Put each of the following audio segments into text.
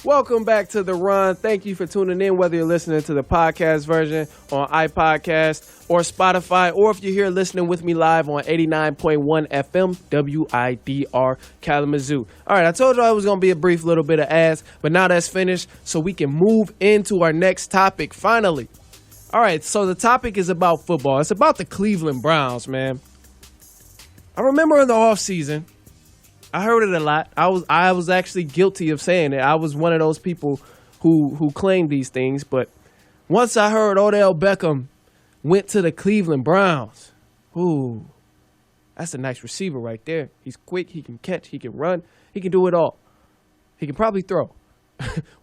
Welcome back to The Run. Thank you for tuning in, whether you're listening to the podcast version on iPodcast or Spotify, or if you're here listening with me live on 89.1 FM, WIDR Kalamazoo. All right, I told you it was going to be a brief little bit of ads, but now that's finished, so we can move into our next topic, finally. All right, so the topic is about football. It's about the Cleveland Browns, man. I remember in the offseason, I heard it a lot. I was actually guilty of saying it. I was one of those people who claimed these things. But once I heard Odell Beckham went to the Cleveland Browns, ooh, that's a nice receiver right there. He's quick. He can catch. He can run. He can do it all. He can probably throw.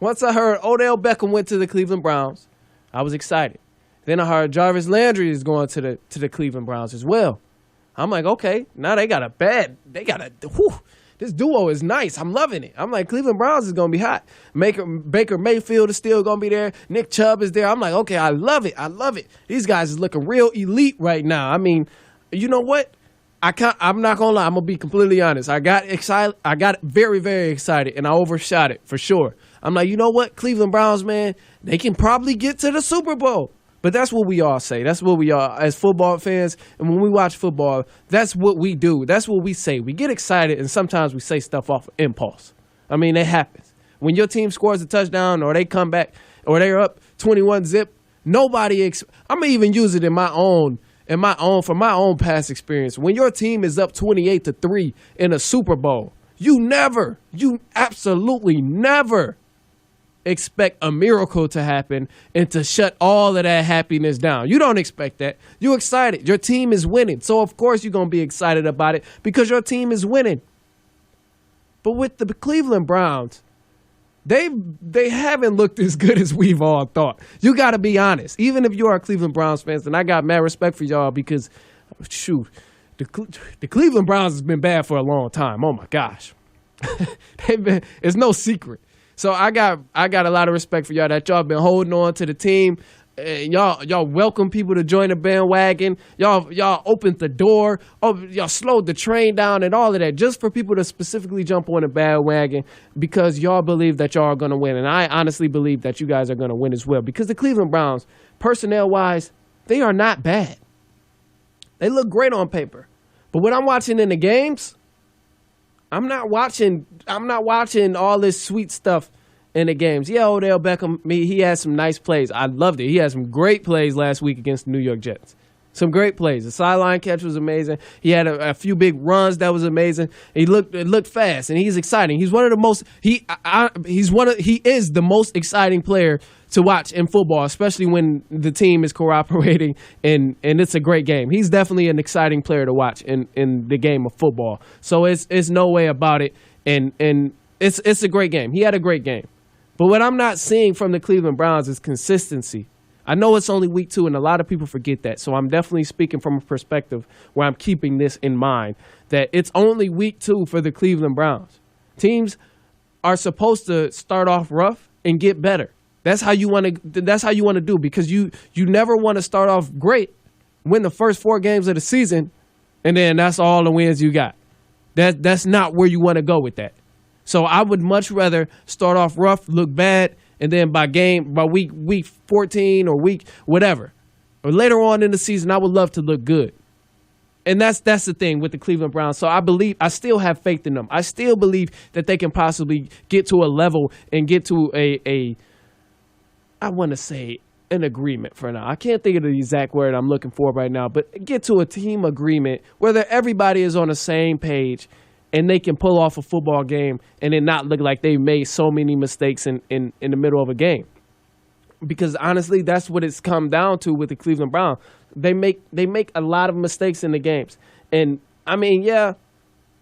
Once I heard Odell Beckham went to the Cleveland Browns, I was excited. Then I heard Jarvis Landry is going to the Cleveland Browns as well. I'm like, okay, now this duo is nice. I'm loving it. I'm like, Cleveland Browns is going to be hot. Baker Mayfield is still going to be there. Nick Chubb is there. I'm like, okay, I love it. I love it. These guys is looking real elite right now. I mean, you know what? I'm not going to lie. I'm going to be completely honest. I got excited. I got very, very excited, and I overshot it for sure. I'm like, you know what? Cleveland Browns, man, they can probably get to the Super Bowl. But that's what we all say. That's what we are as football fans. And when we watch football, that's what we do. That's what we say. We get excited, and sometimes we say stuff off of impulse. I mean, it happens. When your team scores a touchdown or they come back or they're up 21-zip, I'm going to even use it from my own past experience. When your team is up 28-3 in a Super Bowl, you absolutely never expect a miracle to happen and to shut all of that happiness down. You don't expect that. You're excited. Your team is winning. So, of course, you're going to be excited about it because your team is winning. But with the Cleveland Browns, they haven't looked as good as we've all thought. You got to be honest. Even if you are a Cleveland Browns fan, and I got mad respect for y'all because, shoot, the Cleveland Browns has been bad for a long time. Oh, my gosh. It's no secret. So I got a lot of respect for y'all that y'all been holding on to the team. Y'all welcome people to join the bandwagon. Y'all opened the door. Oh, y'all slowed the train down and all of that just for people to specifically jump on the bandwagon because y'all believe that y'all are going to win. And I honestly believe that you guys are going to win as well because the Cleveland Browns, personnel-wise, they are not bad. They look great on paper. But what I'm watching in the games, I'm not watching all this sweet stuff in the games. Yeah, Odell Beckham, he had some nice plays. I loved it. He had some great plays last week against the New York Jets. Some great plays. The sideline catch was amazing. He had a few big runs that was amazing. It looked fast, and he's exciting. He's one of the most he is the most exciting player to watch in football, especially when the team is cooperating and it's a great game. He's definitely an exciting player to watch in the game of football. So it's no way about it, and it's a great game. He had a great game. But what I'm not seeing from the Cleveland Browns is consistency. I know it's only week 2, and a lot of people forget that. So I'm definitely speaking from a perspective where I'm keeping this in mind, that it's only week 2 for the Cleveland Browns. Teams are supposed to start off rough and get better. That's how you want to do, because you never want to start off great, win the first 4 games of the season, and then that's all the wins you got. That's not where you want to go with that. So I would much rather start off rough, look bad, and then by week 14 or week whatever, or later on in the season, I would love to look good. And that's the thing with the Cleveland Browns. So I still have faith in them. I still believe that they can possibly get to a level and get to I want to say an agreement for now. I can't think of the exact word I'm looking for right now, but get to a team agreement where everybody is on the same page and they can pull off a football game and it not look like they made so many mistakes in the middle of a game. Because honestly, that's what it's come down to with the Cleveland Browns. They make a lot of mistakes in the games. And I mean, yeah,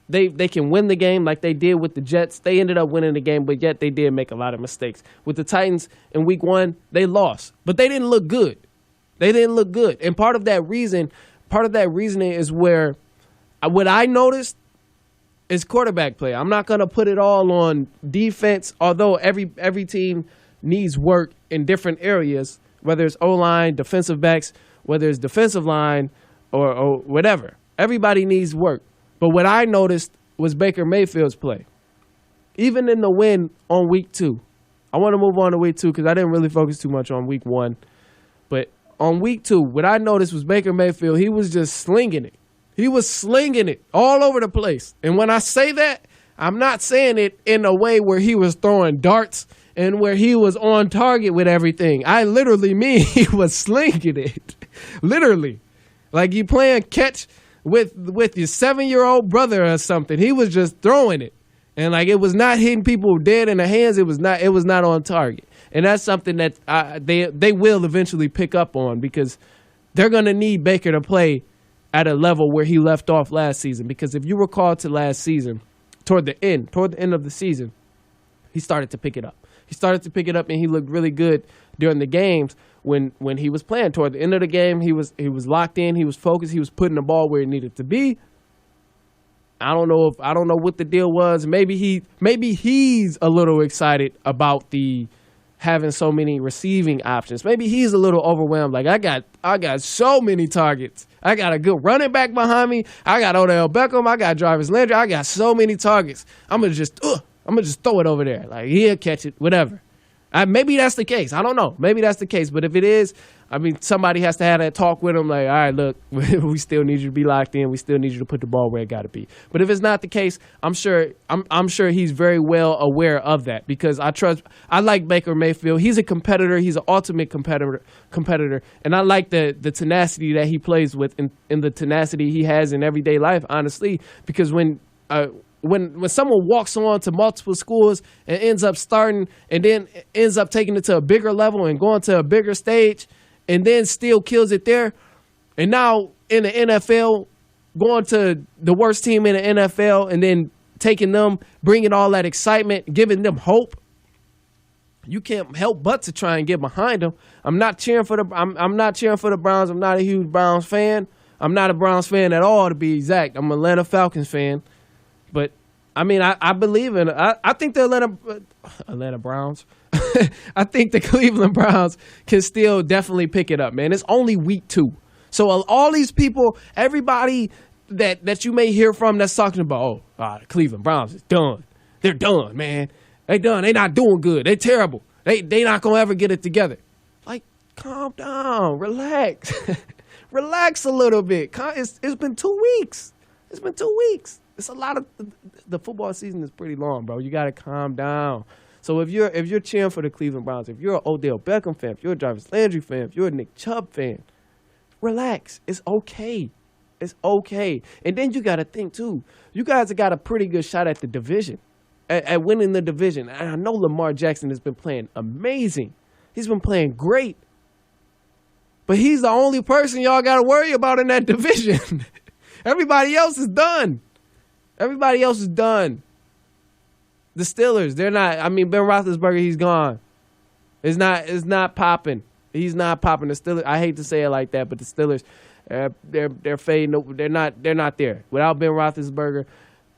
they can win the game like they did with the Jets. They ended up winning the game, but yet they did make a lot of mistakes. With the Titans in week 1, they lost, but they didn't look good. And part of that reasoning is where what I noticed is quarterback play. I'm not going to put it all on defense, although every team needs work in different areas, whether it's O-line, defensive backs, whether it's defensive line or whatever. Everybody needs work. But what I noticed was Baker Mayfield's play. Even in the win on week 2, I want to move on to week 2 because I didn't really focus too much on week 1. But on week 2, what I noticed was Baker Mayfield, he was just slinging it. He was slinging it all over the place. And when I say that, I'm not saying it in a way where he was throwing darts and where he was on target with everything. I literally mean he was slinging it. Literally. Like you playing catch with your 7-year-old brother or something. He was just throwing it. And like it was not hitting people dead in the hands. It was not on target. And that's something that they will eventually pick up on because they're going to need Baker to play at a level where he left off last season. Because if you recall to last season, toward the end of the season, he started to pick it up. He started to pick it up and he looked really good during the games when he was playing. Toward the end of the game, he was locked in, he was focused, he was putting the ball where it needed to be. I don't know what the deal was. Maybe he's a little excited about the having so many receiving options. Maybe he's a little overwhelmed. Like I got so many targets. I got a good running back behind me. I got Odell Beckham. I got Jarvis Landry. I got so many targets. I'm gonna just throw it over there. Like he'll catch it, whatever. Maybe that's the case. I don't know. Maybe that's the case. But if it is, I mean, somebody has to have that talk with him. Like, all right, look, we still need you to be locked in. We still need you to put the ball where it got to be. But if it's not the case, I'm sure he's very well aware of that because I like Baker Mayfield. He's a competitor. He's an ultimate competitor. And I like the tenacity that he plays with and the tenacity he has in everyday life, honestly, because when someone walks on to multiple schools and ends up starting and then ends up taking it to a bigger level and going to a bigger stage and then still kills it there, and now in the NFL, going to the worst team in the NFL and then taking them, bringing all that excitement, giving them hope, you can't help but to try and get behind them. I'm not cheering for the Browns. I'm not a huge Browns fan. I'm not a Browns fan at all, to be exact. I'm an Atlanta Falcons fan. But, I mean, I believe in it. I think the Atlanta Browns. I think the Cleveland Browns can still definitely pick it up, man. It's only week 2. So all these people, everybody that you may hear from that's talking about, the Cleveland Browns is done. They're done, man. They done. They not doing good. They terrible. They not going to ever get it together. Like, calm down. Relax. Relax a little bit. It's been 2 weeks. It's been 2 weeks. It's a lot of the football season is pretty long, bro. You got to calm down. So if you're cheering for the Cleveland Browns, if you're an Odell Beckham fan, if you're a Jarvis Landry fan, if you're a Nick Chubb fan, relax. It's okay. It's okay. And then you got to think too. You guys have got a pretty good shot at the division, at winning the division. And I know Lamar Jackson has been playing amazing. He's been playing great. But he's the only person y'all got to worry about in that division. Everybody else is done. Everybody else is done. The Steelers, they're not. I mean, Ben Roethlisberger, he's gone. It's not popping. He's not popping. The Steelers. I hate to say it like that, but the Steelers, they're fading. They're not there. Without Ben Roethlisberger,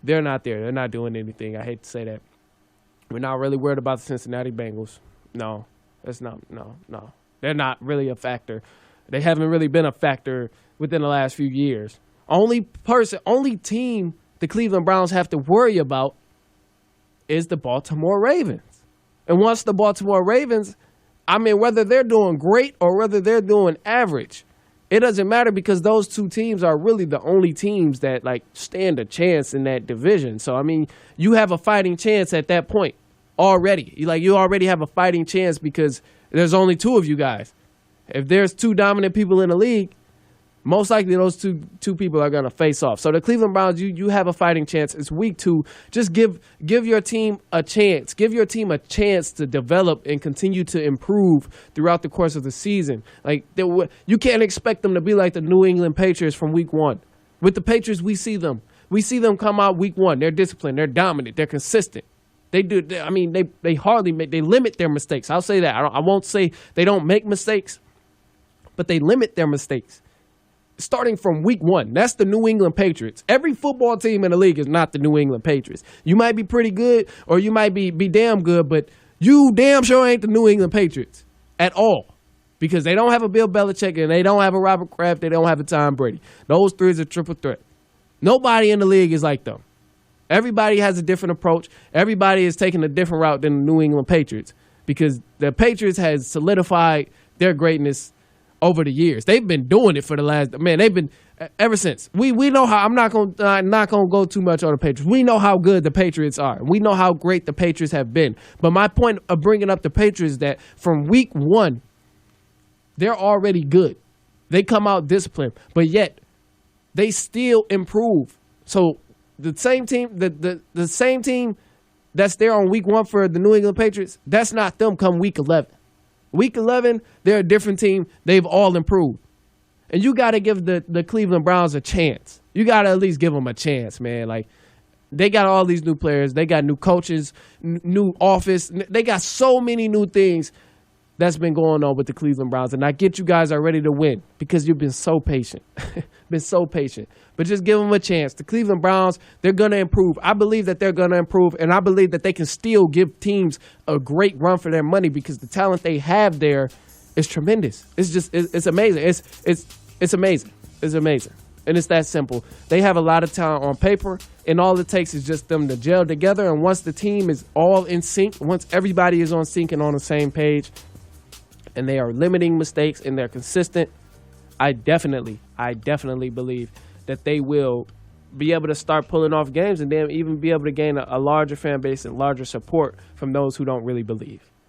they're not there. They're not doing anything. I hate to say that. We're not really worried about the Cincinnati Bengals. No, that's not. No, they're not really a factor. They haven't really been a factor within the last few years. Only team the Cleveland Browns have to worry about is the Baltimore Ravens. And once the Baltimore Ravens, I mean, whether they're doing great or whether they're doing average, it doesn't matter because those two teams are really the only teams that like stand a chance in that division. So, I mean, you have a fighting chance at that point already. You already have a fighting chance because there's only 2 of you guys. If there's 2 dominant people in the league, most likely those two people are going to face off. So the Cleveland Browns, you have a fighting chance. It's week 2. Just give your team a chance. Give your team a chance to develop and continue to improve throughout the course of the season. Like you can't expect them to be like the New England Patriots from week 1. With the Patriots, we see them come out week 1. They're disciplined. They're dominant. They're consistent. They do. I mean, they limit their mistakes. I'll say that. I won't say they don't make mistakes, but they limit their mistakes. Starting from week 1. That's the New England Patriots. Every football team in the league is not the New England Patriots. You might be pretty good or you might be damn good, but you damn sure ain't the New England Patriots at all because they don't have a Bill Belichick and they don't have a Robert Kraft. They don't have a Tom Brady. Those 3 is a triple threat. Nobody in the league is like them. Everybody has a different approach. Everybody is taking a different route than the New England Patriots. because the Patriots has solidified their greatness over the years. They've been doing it for the last, man, they've been ever since. We know how, I'm not gonna go too much on the Patriots. We know how good the Patriots are. We know how great the Patriots have been. But my point of bringing up the Patriots is that from week one, they're already good. They come out disciplined, but yet they still improve. So the same team, the same team that's there on week one for the New England Patriots, that's not them come week 11. Week 11, they're a different team. They've all improved. And you got to give the Cleveland Browns a chance. You got to at least give them a chance, man. Like, they got all these new players. They got new coaches, new office. They got so many new things that's been going on with the Cleveland Browns. And I get you guys are ready to win because you've been so patient. Been so patient. But just give them a chance. The Cleveland Browns, they're going to improve. I believe that they're going to improve, and I believe that they can still give teams a great run for their money because the talent they have there is tremendous. It's just, it's amazing. It's amazing. It's amazing. And it's that simple. They have a lot of talent on paper, and all it takes is just them to gel together. And once the team is all in sync, once everybody is on sync and on the same page, and they are limiting mistakes and they're consistent, I definitely believe that they will be able to start pulling off games and then even be able to gain a larger fan base and larger support from those who don't really believe.